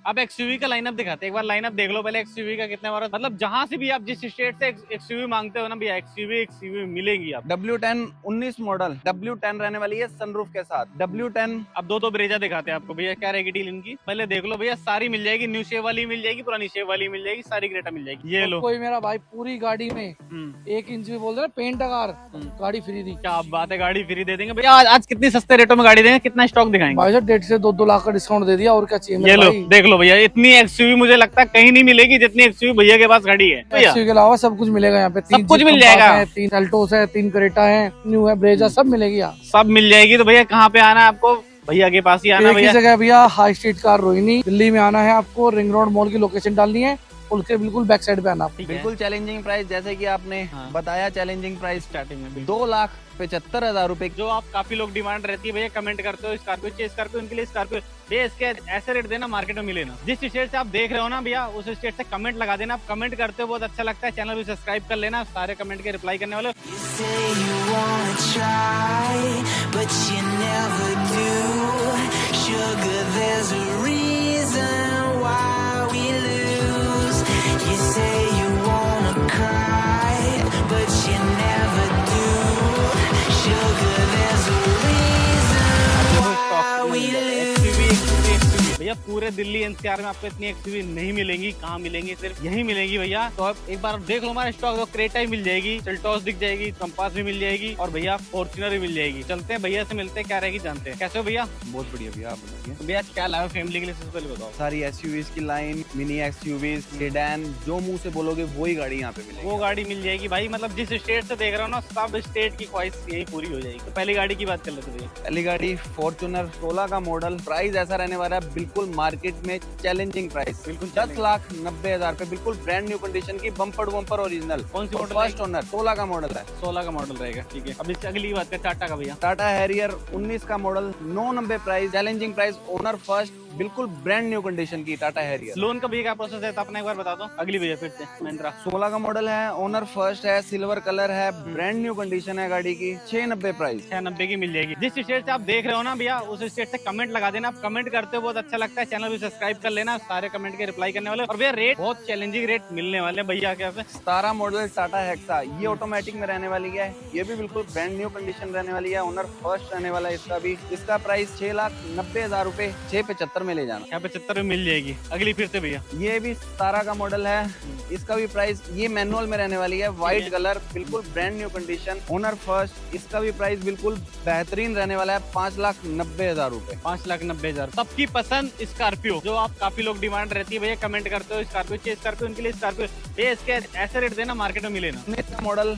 अब एक्सयूवी का लाइनअप दिखाते हैं, एक बार लाइनअप देख लो पहले एक्सयूवी का कितने बार, मतलब जहां से भी आप जिस स्टेट से एक्सयूवी मांगते हो ना भैया, एक्सयूवी मिलेगी आप। W10 19 मॉडल, W10 रहने वाली है सनरूफ के साथ। W10 अब दो ब्रेजा दिखाते हैं आपको भैया, क्या रहेगी डील इनकी पहले देख लो भैया, सारी मिल जाएगी, न्यू शेप वाली मिल जाएगी, पुरानी शेप वाली मिल जाएगी, सारी क्रेटा मिल जाएगी। ये लो कोई मेरा भाई पूरी गाड़ी में 1 इंच भी बोल दे ना पेंट अगार गाड़ी फ्री दी। क्या बात है, गाड़ी फ्री दे देंगे भैया। आज कितनी सस्ते रेटों में गाड़ी देंगे, कितना स्टॉक दिखाएंगे भाई साहब 1.5 से 2 लाख का डिस्काउंट दे दिया, और क्या चाहिए ये मेरे लो भाई। देख लो भैया, इतनी एक्सयूवी मुझे लगता है कहीं नहीं मिलेगी जितनी एक्सयूवी भैया के पास गाड़ी है भैया। एक्सयूवी के अलावा सब कुछ मिलेगा यहाँ पे। सब कुछ मिल जाएगा। 3 अल्टोस है, 3 क्रेटा है, न्यू है, ब्रेजा, सब मिलेगी यहाँ। सब मिल जाएगी। तो भैया कहाँ पे आना है आपको, भैया के पास ही आना एक ही भैया। जगह भैया, high street car Rohini, Delhi में आना है आपको। रिंग रोड मॉल की लोकेशन डालनी है, उसके बिल्कुल बैक साइड पे आना आपको। बिल्कुल चैलेंजिंग प्राइस, जैसे कि आपने बताया चैलेंजिंग प्राइस स्टार्टिंग में 2,75,000 रूपए। जो आप काफी लोग डिमांड रहती है भैया, कमेंट करते हो स्कॉर्पियो चाहिए, स्कॉर्पियो उनके लिए स्कॉर्पियो भैया, इसके ऐसे रेट देना मार्केट में मिले ना। जिस स्टेट से आप देख रहे हो ना भैया, उस स्टेट से कमेंट लगा देना। आप कमेंट करते हो बहुत अच्छा लगता है, चैनल भी सब्सक्राइब कर लेना, सारे कमेंट के रिप्लाई करने वाले। भैया पूरे दिल्ली एनसीआर में आपको इतनी एक्सयूवी नहीं मिलेंगी, कहाँ मिलेंगी, सिर्फ यही मिलेंगी भैया। तो आप एक बार देख लो हमारा स्टॉक, तो क्रेटा ही मिल जाएगी, सेल्टॉस दिख जाएगी, कंपास भी मिल जाएगी, और भैया फॉर्च्यूनर भी मिल जाएगी। चलते हैं भैया से मिलते हैं, क्या रहेगी जानते हैं। कैसे हो भैया? बहुत बढ़िया भैया, आप बताइए। तो भैया क्या लाए फैमिली के लिए, सबसे पहले बताओ। सारी एसयूवीज की लाइन, मिनी एक्सयूवीज, सेडान, जो मुंह से बोलोगे वही गाड़ी यहाँ पे मिलेगी। वो गाड़ी मिल जाएगी भाई, मतलब जिस स्टेट से देख रहा हो ना, सब स्टेट की ख्वाहिश यही पूरी हो जाएगी। तो पहली गाड़ी की बात कर लेते भैया। पहली गाड़ी फॉर्च्यूनर 16 का मॉडल। प्राइस ऐसा रहने वाला है बिल्कुल मार्केट में चैलेंजिंग प्राइस, बिल्कुल 10,90,000 रूपए, बिल्कुल ब्रांड न्यू कंडीशन की, बम्पर बम्पर ओरिजिनल। कौन सी मॉडल? फर्स्ट ओनर, 16 का मॉडल है। 16 का मॉडल रहेगा, ठीक है। अब इससे अगली बात कर टाटा का भैया। टाटा हैरियर 19 का model, 990 price, challenging price, owner first, बिल्कुल ब्रांड न्यू कंडीशन की टाटा हैरियर। लोन का भी क्या प्रोसेस है, तो अपना एक बार बता दो। अगली भैया फिर से महिंद्रा 16 का मॉडल है, ओनर फर्स्ट है, सिल्वर कलर है, ब्रांड न्यू कंडीशन है गाड़ी की, 690 प्राइस। 690 की मिल जाएगी। जिस स्टेट से आप देख रहे हो ना भैया, उस स्टेट से कमेंट लगा देना। आप कमेंट करते हो बहुत अच्छा लगता है, चैनल भी सब्सक्राइब कर लेना, सारे कमेंट के रिप्लाई करने वाले। और भैया रेट बहुत चैलेंजिंग रेट मिलने वाले भैया के यहाँ पे। 17 मॉडल टाटा हेक्सा, ये ऑटोमेटिक में रहने वाली है, ये भी बिल्कुल ब्रांड न्यू कंडीशन रहने वाली है, ओनर फर्स्ट रहने वाला है इसका भी। इसका प्राइस 6,90,000 रूपए, 675 में ले जाना। 75 में मिल जाएगी। अगली फिर से भैया। ये भी 17 का मॉडल है, इसका भी प्राइस, ये मैनुअल में रहने वाली है, व्हाइट कलर, बिल्कुल brand new condition, owner first. इसका भी प्राइस बिल्कुल बेहतरीन रहने वाला है, 5,90,000 रूपए। 5,90,000। सबकी पसंद स्कॉर्पियो, जो आप काफी लोग डिमांड रहती है भैया, कमेंट करते हो स्कॉर्पियो चाहिए, स्कॉर्पियो उनके लिए स्कॉर्पियो भैया, इसके ऐसे रेट देना मार्केट में मिले ना। Model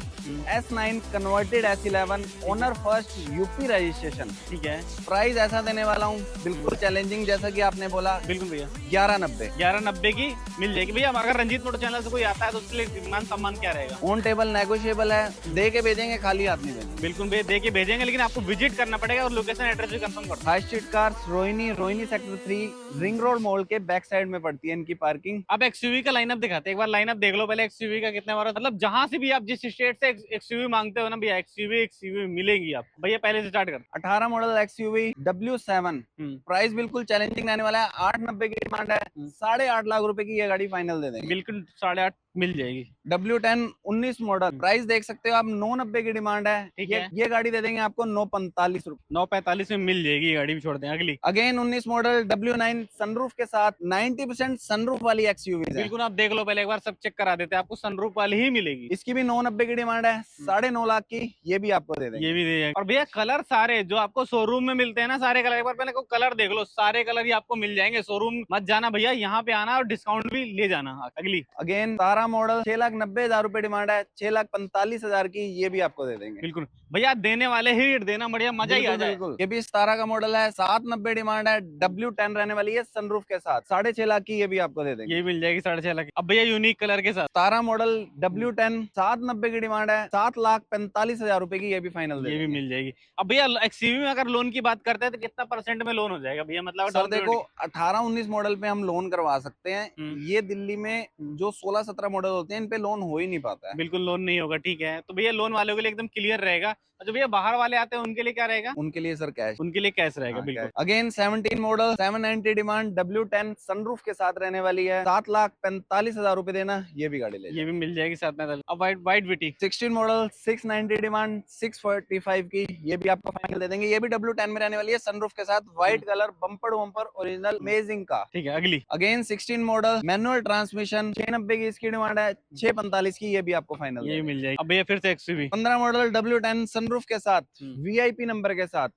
S9 converted S11, owner first, UP registration, ठीक है। प्राइस ऐसा देने वाला हूँ बिल्कुल चैलेंजिंग, जैसा कि आपने बोला, बिल्कुल भैया 1190। 1190 की मिल जाएगी भैया। अगर रंजीत मोटर चैनल से कोई आता है तो उसके लिए मान सम्मान क्या रहेगा? ऑन टेबल नेगोशिएबल है, दे के भेजेंगे, खाली हाथ नहीं भेजेंगे। बिल्कुल भैया दे के भेजेंगे, लेकिन आपको विजिट करना पड़ेगा और लोकेशन एड्रेस भी कंफर्म कर दो। High street cars Rohini sector 3, ring road mall के बैक साइड में पड़ती है इनकी पार्किंग। अब एक्सयूवी का लाइनअप दिखाते हैं, एक बार लाइनअप देख लो पहले एक्सयूवी का कितने बार, मतलब जहां से भी आप जिस स्टेट से एक्सयूवी मांगते हो ना भैया, एक्सयूवी मिलेगी आपको। भैया पहले से स्टार्ट कर। 18 मॉडल एक्सयूवी W7, प्राइस बिल्कुल चैलेंजिंग रहने वाला है, 890 की डिमांड है, 8.5 लाख रुपए की ये गाड़ी फाइनल दे देंगे। बिल्कुल 8.5 मिल जाएगी। W10 19 मॉडल, प्राइस देख सकते हो आप, 990 की डिमांड है, ठीक है। ये गाड़ी दे देंगे आपको 945 रुपए। 945 में मिल जाएगी ये गाड़ी भी, छोड़ दें। अगली अगेन 19 मॉडल W9 सनरूफ के साथ, 90% सनरूफ वाली एक्सयूवी है। बिल्कुल आप देख लो पहले एक बार, सब चेक करा देते हैं, आपको सनरूफ वाली ही मिलेगी। इसकी भी 990 की डिमांड है, 9.5 लाख की, ये भी आपको दे देंगे। ये भी दे जाएगा। और भैया कलर सारे जो आपको शोरूम में मिलते हैं ना, सारे कलर, एक बार पहले को कलर देख लो, सारे कलर ही आपको मिल जाएंगे। शोरूम मत जाना भैया, यहाँ पे आना और डिस्काउंट भी ले जाना। अगली अगेन 17 मॉडल, 6,90,000 रूपए डिमांड है, 6,45,000 की, ये भी आपको दे देंगे। बिल्कुल भैया, देने वाले ही रेट देना, बढ़िया मजा ही आ जाए। बिल्कुल, ये भी 17 का मॉडल है, 790 डिमांड है, W10 रहने वाली है सनरूफ के साथ, 6.5 लाख की, ये भी आपको दे देंगे। ये मिल जाएगी 6.5 लाख। अब भैया यूनिक कलर के साथ 17 मॉडल W10, 790 की डिमांड है, 7,45,000 रूपए की, ये भी फाइनल ये भी मिल जाएगी। अब भैया एक्सयूवी में अगर लोन की बात करते हैं तो कितना परसेंट में लोन हो जाएगा भैया, मतलब सर देखो 18-19 मॉडल पे हम लोन करवा सकते हैं, ये दिल्ली में जो 16-17 मॉडल होते हैं इन पे लोन हो ही नहीं पाता है। बिल्कुल लोन नहीं होगा, ठीक है। तो भैया लोन वालों के लिए एकदम क्लियर रहेगा। और जो भैया बाहर वाले आते हैं उनके लिए क्या रहेगा? उनके लिए सर कैश। उनके लिए कैश रहेगा, बिल्कुल। Again 17 model 790 demand W10 sunroof के साथ रहने वाली है, 7,45,000 रुपए देना, ये भी गाड़ी ले ये भी मिल जाएगी साथ में। अब वाइट बीटी 16 मॉडल 690 डिमांड 645 की, ये भी आपको फाइनल दे देंगे। ये भी W10 में रहने वाली है सनरूफ के साथ, व्हाइट कलर, बम्पर वम्पर ओरिजिनल अमेजिंग का। ठीक है, अगली अगेन 16 मॉडल मैनुअल ट्रांसमिशन 690 की इसकी डिमांड है, 645 की, ये भी आपको फाइनल ये मिल जाएगी। अब भैया फिर से XUV 15 मॉडल W10 सनरूफ के साथ, VIP नंबर के साथ,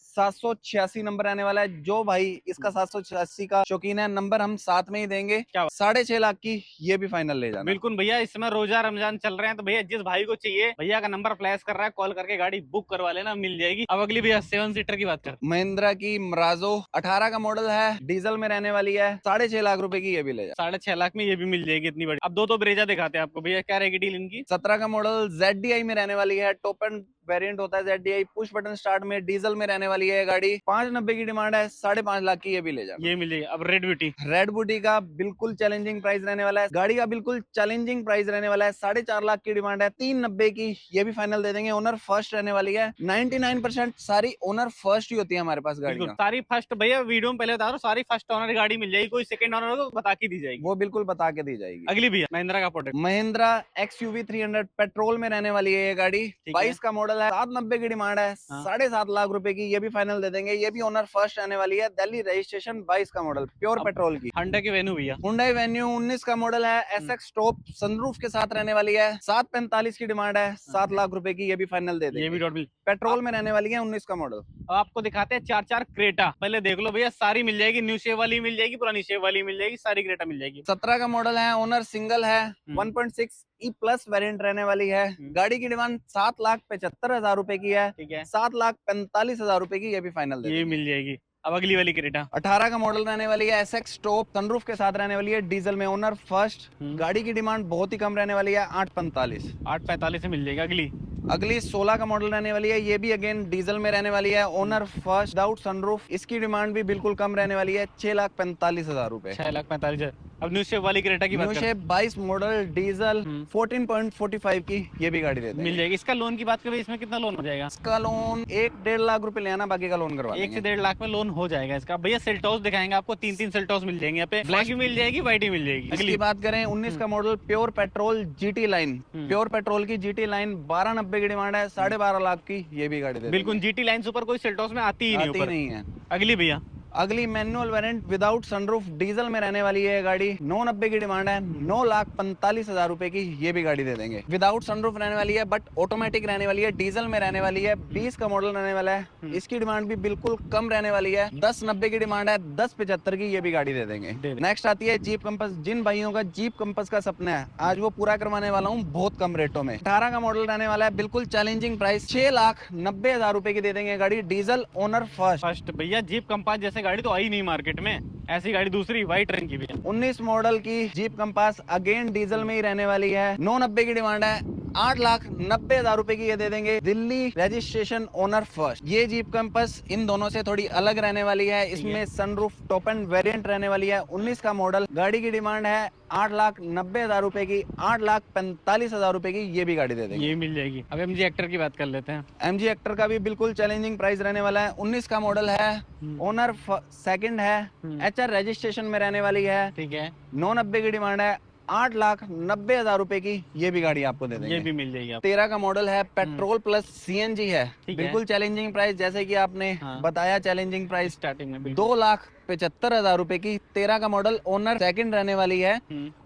786 नंबर आने वाला है। जो भाई इसका 786 का शौकीन है, नंबर हम साथ में ही देंगे। 6.5 लाख की, ये भी फाइनल ले जाना। बिल्कुल भैया, इस समय रोजा रमजान चल रहे हैं, तो भैया जिस भाई को चाहिए, भैया का नंबर फ्लैश कर रहा है, कॉल करके गाड़ी बुक करवा लेना, मिल जाएगी। अब अगली भैया 7 सीटर की बात कर। महिंद्रा की मराजो 18 का मॉडल है, डीजल में रहने वाली है, 6.5 लाख रुपए की, ये भी ले जा। 6.5 लाख में ये भी मिल जाएगी, इतनी बड़ी। अब दो ब्रेजा दिखाते हैं आपको भैया, क्या रहेगी डील इनकी? 17 का मॉडल ZDI में रहने वाली है, टॉप एंड वेरिएंट होता है ZDI, पुश बटन स्टार्ट में, डीजल में रहने वाली है गाड़ी, 590 की डिमांड है, 5.5 लाख की, ये भी ले जा। ये मिल जाएगी। अब रेड ब्यूटी का बिल्कुल चैलेंजिंग प्राइस रहने वाला है, गाड़ी का बिल्कुल चैलेंजिंग प्राइस रहने वाला है, 4.5 लाख की डिमांड है, 390 की, ये भी फाइनल दे देंगे। ओनर फर्स्ट रहने वाली है, 99% सारी ओनर फर्स्ट ही होती है हमारे पास गाड़ी। सारी फर्स्ट भैया, वीडियो में पहले बता रहा हूं, सारी फर्स्ट ओनर गाड़ी मिल जाएगी, कोई सेकंड ओनर को बता के दी जाएगी, वो बिल्कुल बता के दी जाएगी। अगली भैया महिंद्रा का प्रोडक्ट, महिंद्रा XUV 300 पेट्रोल में रहने वाली है ये गाड़ी, 22 का मॉडल है, 790 की डिमांड है, 7.5 लाख रुपए की, ये भी फाइनल दे देंगे। ये भी ओनर फर्स्ट रहने वाली है, दिल्ली रजिस्ट्रेशन, 22 का मॉडल, प्योर पेट्रोल की। होंडा की वेन्यू भैया, हुंडई वेन्यू 19 का मॉडल है, SX टॉप सनरूफ के साथ रहने वाली है, 745 की डिमांड है, 7 लाख रुपए की, ये भी फाइनल दे देंगे। ये भी डॉट मिल, पेट्रोल में रहने वाली है, 19 का मॉडल। अब आपको दिखाते हैं 4 क्रेटा, पहले देख लो भैया, सारी मिल जाएगी, न्यू शेप वाली मिल जाएगी, पुरानी शेप वाली मिल जाएगी, सारी क्रेटा मिल जाएगी। 17 का मॉडल है, ओनर सिंगल है, 1.6 E+ वेरिएंट रहने वाली है, गाड़ी की डिमांड 7,75,000 रुपए की है, ठीक है, 7,45,000 रुपए की, ये भी फाइनल ये मिल जाएगी। अब अगली वाली क्रेटा 18 का मॉडल रहने वाली है, SX टॉप सनरूफ के साथ रहने वाली है, डीजल में, ओनर फर्स्ट, गाड़ी की डिमांड बहुत ही कम रहने वाली है, 845 से मिल जाएगी। अगली 16 का मॉडल रहने वाली है, ये भी अगेन डीजल में रहने वाली है, ओनर फर्स्ट, विदाउट सनरूफ, इसकी डिमांड भी बिल्कुल कम रहने वाली है, 6,45,000 रुपए। 6,45,000। अब न्यू शेप वाली क्रेटा की बात न्यू शेप 22 मॉडल डीजल 14.45 की, ये भी गाड़ी देते हैं, मिल जाएगी। इसका लोन की बात करें, इसमें कितना लोन हो जाएगा? इसका लोन 1-1.5 लाख रुपए लेना, बाकी का लोन करवा 1 से 1.5 लाख में लोन हो जाएगा इसका। भैया सेल्टॉस दिखाएंगे आपको, 3 सेल्टॉस मिल जाएंगे यहाँ पे, ब्लैक भी मिल जाएगी, व्हाइट भी मिल जाएगी। अगली बात करें 19 का model pure petrol GT line, pure petrol की GT लाइन 1290 की डिमांड है, 12.5 लाख की, ये भी गाड़ी बिल्कुल। GT लाइन सुपर कोई सेल्टॉस में आती ही नहीं है। अगली भैया, अगली manual variant without sunroof diesel में रहने वाली है गाड़ी, 990 की डिमांड है, 9,45,000 रुपए की, ये भी गाड़ी दे देंगे। विदाउट सनरूफ रहने वाली है, बट ऑटोमेटिक रहने वाली है, डीजल में रहने वाली है, 20 का मॉडल रहने वाला है, इसकी डिमांड भी बिल्कुल कम रहने वाली है, 1090 की डिमांड है, 1075 की, ये भी गाड़ी दे देंगे। नेक्स्ट आती है जीप कंपास। जिन भाइयों का जीप कंपास का सपना है, आज वो पूरा करवाने वाला हूँ बहुत कम रेटों में। 18 का मॉडल रहने वाला है, बिल्कुल चैलेंजिंग प्राइस, 6,90,000 रुपए की दे देंगे गाड़ी, डीजल, ओनर फर्स्ट। भैया जीप कंपास जैसे गाड़ी तो आई नहीं मार्केट में, ऐसी गाड़ी दूसरी व्हाइट रंग की भी है। 19 मॉडल की जीप कंपास अगेन डीजल में ही रहने वाली है, 990 की डिमांड है, 8,90,000 रुपए की, ये दे देंगे। Delhi registration, owner first. ये जीप कंपास इन दोनों से थोड़ी अलग रहने वाली है, इसमें सनरूफ टॉप एंड वेरिएंट रहने वाली है, 19 का मॉडल, गाड़ी की डिमांड है 8,90,000 रुपए की, 8,45,000 रुपए की, ये भी गाड़ी दे देंगे, ये मिल जाएगी। अब MG एक्टर की बात कर लेते हैं। MG एक्टर का भी बिल्कुल चैलेंजिंग प्राइस रहने वाला है, 19 का मॉडल है, ओनर सेकंड है, HR रजिस्ट्रेशन में रहने वाली है, ठीक है, 990 की डिमांड है, 8,90,000 रुपए की, ये भी गाड़ी आपको दे देंगे, ये भी मिल जाएगी। 13 का मॉडल है, पेट्रोल प्लस CNG है, बिल्कुल चैलेंजिंग प्राइस, जैसे कि आपने बताया चैलेंजिंग प्राइस स्टार्टिंग में 2,75,000 रुपए की, 13 का मॉडल, ओनर सेकंड रहने वाली है,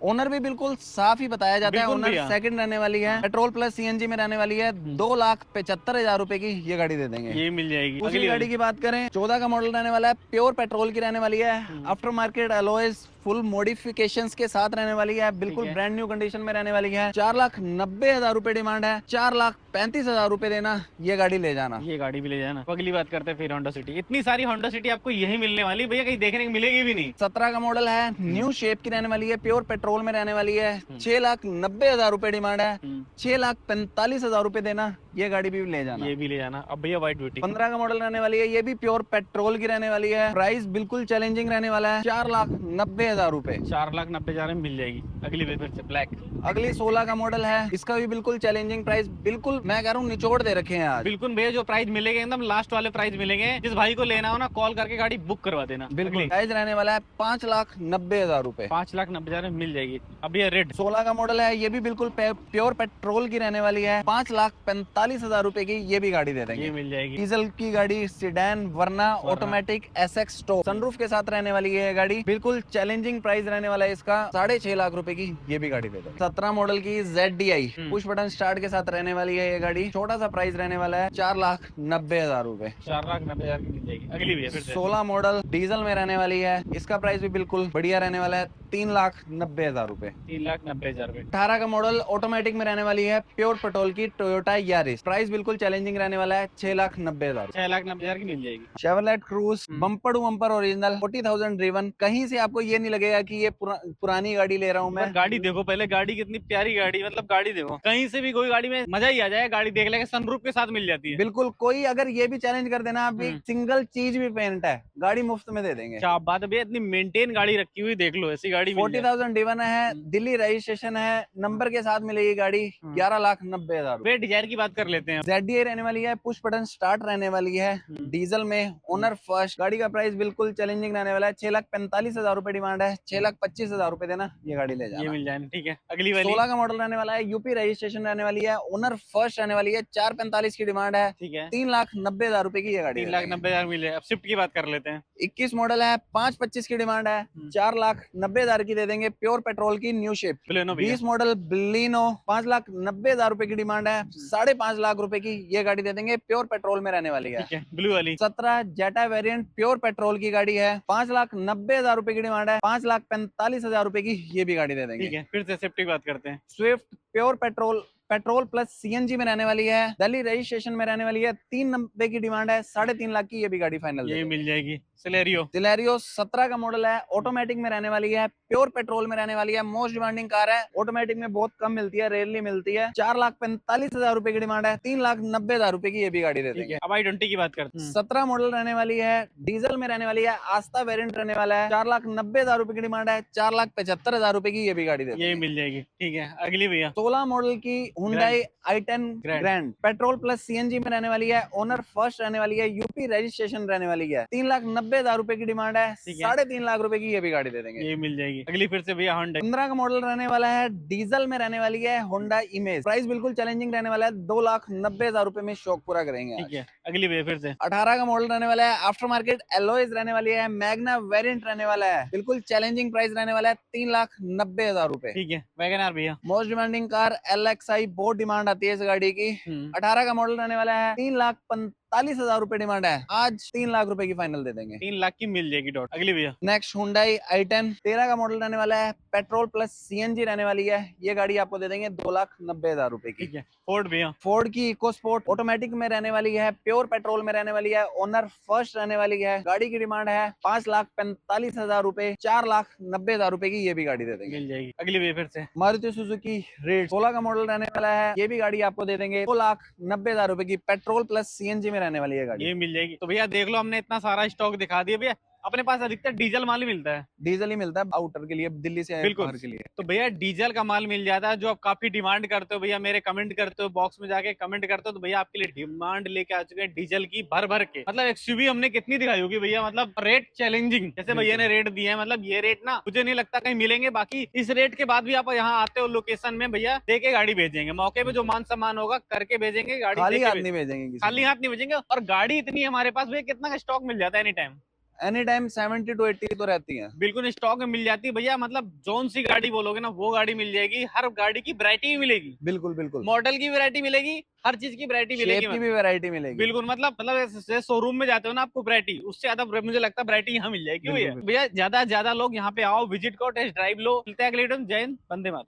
ओनर भी बिल्कुल साफ ही बताया जाता है, ओनर सेकंड रहने वाली है, पेट्रोल प्लस CNG में रहने वाली है, 2,75,000 रुपए की, ये गाड़ी दे देंगे, ये मिल जाएगी। उसी गाड़ी की बात करें, 14 का मॉडल रहने वाला है, प्योर पेट्रोल की रहने वाली है, after market alloys full modifications के साथ रहने वाली है, बिल्कुल ब्रांड न्यू कंडीशन में रहने वाली है, 4,90,000 रुपए डिमांड है, 4,35,000 रुपए देना, ये गाड़ी ले जाना, ये गाड़ी भी ले जाना। अगली बात करते हैं फिर होंडा सिटी। इतनी सारी होंडा सिटी आपको यही मिलने वाली, भैया कहीं देखने को मिलेगी भी नहीं। 17 का मॉडल है, न्यू शेप की रहने वाली है, प्योर पेट्रोल में रहने वाली है, 6,90,000 रुपए डिमांड है, 6,45,000 रुपए देना, ये गाड़ी भी ले जाना, ये भी ले जाना। अब भैया व्हाइट ब्यूटी 15 का मॉडल रहने वाली है, ये भी प्योर पेट्रोल की रहने वाली है, प्राइस बिल्कुल चैलेंजिंग रहने वाला है, 4,90,000 रुपए, 4,90,000 में मिल जाएगी। अगली फिर से ब्लैक। अगली 16 का मॉडल है, इसका भी बिल्कुल चैलेंजिंग प्राइस, बिल्कुल बिल्कुल मैं कह रहा हूँ निचोड़ दे रखे हैं आज। बिल्कुल भैया, जो प्राइस मिलेंगे एकदम लास्ट वाले प्राइस मिलेंगे। जिस भाई को लेना हो ना, कॉल करके गाड़ी बुक करवा देना। बिल्कुल प्राइस रहने वाला है 5,90,000 रुपए। 5,90,000 में मिल जाएगी। अब ये रेड 16 का मॉडल है, ये भी बिल्कुल प्योर पेट्रोल की रहने वाली है। 5,45,000 रुपए की ये भी गाड़ी दे देंगे। ये मिल जाएगी। डीजल की गाड़ी, सीडैन, वरना ऑटोमेटिक एसएक्स टॉप सनरूफ के साथ रहने वाली है ये गाड़ी। बिल्कुल चैलेंजिंग प्राइस रहने वाला है इसका 6.5 लाख रुपए की ये भी गाड़ी दे देंगे। 17 मॉडल की ZDI पुश बटन स्टार्ट के साथ रहने वाली है ये गाड़ी। छोटा सा प्राइस रहने वाला है 4,90,000 रुपए। 4,90,000 की मिल जाएगी। अगली भी है फिर से 16 मॉडल डीजल में रहने वाली है। इसका प्राइस भी बिल्कुल बढ़िया रहने वाला है 3,90,000 रुपए। 3,90,000 रुपए। 18 का मॉडल ऑटोमेटिक में रहने वाली है, प्योर पेट्रोल की टोयोटा यारिस। प्राइस बिल्कुल चैलेंजिंग रहने वाला है 6,90,000। 6,90,000 की मिल जाएगी। Chevrolet Cruze bumper to bumper original 40,000 driven. कहीं से आपको ये नहीं लगेगा कि ये पुरानी गाड़ी ले रहा हूँ मैं। गाड़ी देखो पहले, गाड़ी कितनी प्यारी गाड़ी, मतलब गाड़ी देखो, कहीं से भी कोई गाड़ी में मजा ही आ जाए। गाड़ी देख लेके सनरूफ के साथ मिल जाती है। बिल्कुल, कोई अगर ये भी चैलेंज कर देना, आप सिंगल चीज भी पेंट है, गाड़ी मुफ्त में दे देंगे। क्या बात है भैया, इतनी मेंटेन गाड़ी रखी हुई, देख लो ऐसी गाड़ी 40,000 ड्रिवन है, दिल्ली रजिस्ट्रेशन है, नंबर के साथ मिलेगी गाड़ी 11,90,000। वे डिजायर की बात कर लेते हैं। ZDI रहने वाली है, पुश बटन स्टार्ट रहने वाली है, डीजल में, ओनर फर्स्ट। गाड़ी का प्राइस बिल्कुल चैलेंजिंग रहने वाला है 6,45,000 रुपए डिमांड है। 6,25,000 रुपए देना, ये गाड़ी ले जाना। ये मिल जाए। ठीक है, अगली वाली 16 का मॉडल रहने वाला है, यूपी रजिस्ट्रेशन रहने वाली है, ओनर फर्स्ट रहने वाली है, 4,45 की डिमांड है। ठीक है, 3,90,000 रुपए की ये गाड़ी। 3,90,000 मिले। अब स्विफ्ट की बात कर लेते हैं। 21 मॉडल है, 5,25 की डिमांड है, 4,90,000 की दे देंगे, प्योर पेट्रोल की न्यू शेप। 20 मॉडल बलिनो 5,90,000 रुपए की डिमांड है, 5.5 लाख रुपए की ये गाड़ी दे देंगे, प्योर पेट्रोल में रहने वाली है। ठीक है, ब्लू वाली 17 जेटा वेरिएंट प्योर पेट्रोल की गाड़ी है, 5,90,000 रुपए की डिमांड है, 5,45,000 रुपए की ये भी गाड़ी दे देंगे। ठीक है, फिर से स्विफ्ट की बात करते हैं। Swift pure petrol plus CNG में रहने वाली है, दिल्ली रजिस्ट्रेशन में रहने वाली है, 3,90 की डिमांड है, 3.5 लाख की ये भी गाड़ी फाइनल ये मिल जाएगी। सिलेरियो 17 का मॉडल है, ऑटोमेटिक में रहने वाली है, प्योर पेट्रोल में रहने वाली है, मोस्ट डिमांडिंग कार है, ऑटोमेटिक में बहुत कम मिलती है, रेयरली मिलती है। 4,45,000 रुपए की डिमांड है, 3,90,000 रुपए की ये भी गाड़ी दे देंगे। अब i20 की बात करते हैं। 17 मॉडल रहने वाली है, डीजल में रहने वाली है, आस्था वेरिएंट रहने वाला है, 4,90,000 रुपए की डिमांड है, 4,75,000 रुपए की ये भी गाड़ी दे देंगे। ये मिल जाएगी। ठीक है, अगली भैया 16 मॉडल की Hyundai i10 grand petrol plus CNG में रहने वाली है, ओनर फर्स्ट रहने वाली है, यूपी रजिस्ट्रेशन रहने वाली है, 3,90,000 रुपए की डिमांड है, 3.5 लाख रुपए की ये भी गाड़ी दे देंगे। ये मिल जाएगी। अगली फिर से भैया Hyundai 15 का मॉडल रहने वाला है, डीजल में रहने वाली है, होंडा इमेज। प्राइस बिल्कुल चैलेंजिंग रहने वाला है, 2,90,000 रुपए में शौक पूरा करेंगे। ठीक है, अगली भैया फिर से 18 का मॉडल रहने वाला है, आफ्टर मार्केट एलॉयज रहने वाली है, मैग्ना वेरिएंट रहने वाला है, बिल्कुल चैलेंजिंग प्राइस रहने वाला है, 3,90,000 रुपए। ठीक है, वैगन आर भैया मोस्ट डिमांडिंग कार LXI, बहुत डिमांड आती है इस गाड़ी की। 18 का मॉडल रहने वाला है, 3,45,000 रुपए डिमांड है, आज 3 लाख रुपए की फाइनल दे देंगे। 3 लाख की मिल जाएगी डॉट। अगली भैया नेक्स्ट Hyundai i10 13 का मॉडल रहने वाला है, पेट्रोल प्लस CNG रहने वाली है, ये गाड़ी आपको दे देंगे 2,90,000 रुपए की। ठीक है, फोर्ड भैया फोर्ड की इको स्पोर्ट ऑटोमेटिक में रहने वाली है, प्योर पेट्रोल में रहने वाली है, ओनर फर्स्ट रहने वाली है, गाड़ी की डिमांड है 5,45,000 रुपए, 4,90,000 रुपए की ये भी गाड़ी दे देंगे। मिल जाएगी। अगली भैया फिर से मारुति सुजुकी रेड 16 का मॉडल रहने वाला है, ये भी गाड़ी आपको दे देंगे 2,90,000 रुपए की, पेट्रोल प्लस CNG में रहने वाली है गाड़ी। ये मिल जाएगी। तो भैया देख लो, हमने इतना सारा स्टॉक दिखा दिया भैया। अपने पास अधिकतर डीजल माल ही मिलता है, डीजल ही मिलता है आउटर के लिए, दिल्ली से बिल्कुल बाहर के लिए। तो भैया डीजल का माल मिल जाता है, जो आप काफी डिमांड करते हो भैया, मेरे कमेंट करते हो, बॉक्स में जाके कमेंट करते हो, तो भैया आपके लिए डिमांड लेके आ चुके हैं डीजल की भर भर के। मतलब एक्सयूवी हमने कितनी दिखाई होगी भैया, मतलब रेट चैलेंजिंग जैसे भैया ने रेट दिए हैं, मतलब ये रेट ना मुझे नहीं लगता कहीं मिलेंगे। बाकी इस रेट के बाद भी आप यहाँ आते हो लोकेशन में भैया, दे के गाड़ी भेजेंगे, मौके पे जो मान सम्मान होगा करके भेजेंगे, गाड़ी खाली हाथ नहीं भेजेंगे, खाली हाथ नहीं भेजेंगे। और गाड़ी इतनी हमारे पास भैया, कितना का स्टॉक मिल जाता है एनी टाइम 70 to 80 तो रहती है, बिल्कुल स्टॉक में मिल जाती है भैया। मतलब जोन सी गाड़ी बोलोगे ना वो गाड़ी मिल जाएगी, हर गाड़ी की वैरायटी भी मिलेगी, बिल्कुल बिल्कुल, मॉडल की वैरायटी मिलेगी, हर चीज की वैरायटी मिलेगी, शेप की भी वैरायटी मिलेगी। बिल्कुल मतलब शोरूम में जाते हो ना, आपको वैरायटी उससे ज्यादा मुझे लगता है वैरायटी यहाँ मिल जाएगी भैया। ज्यादा से ज्यादा लोग यहाँ पे आओ, विजिट करो, टेस्ट ड्राइव लो। मिलते हैं अगले वीडियो में। जय हिंद, वंदे मातरम।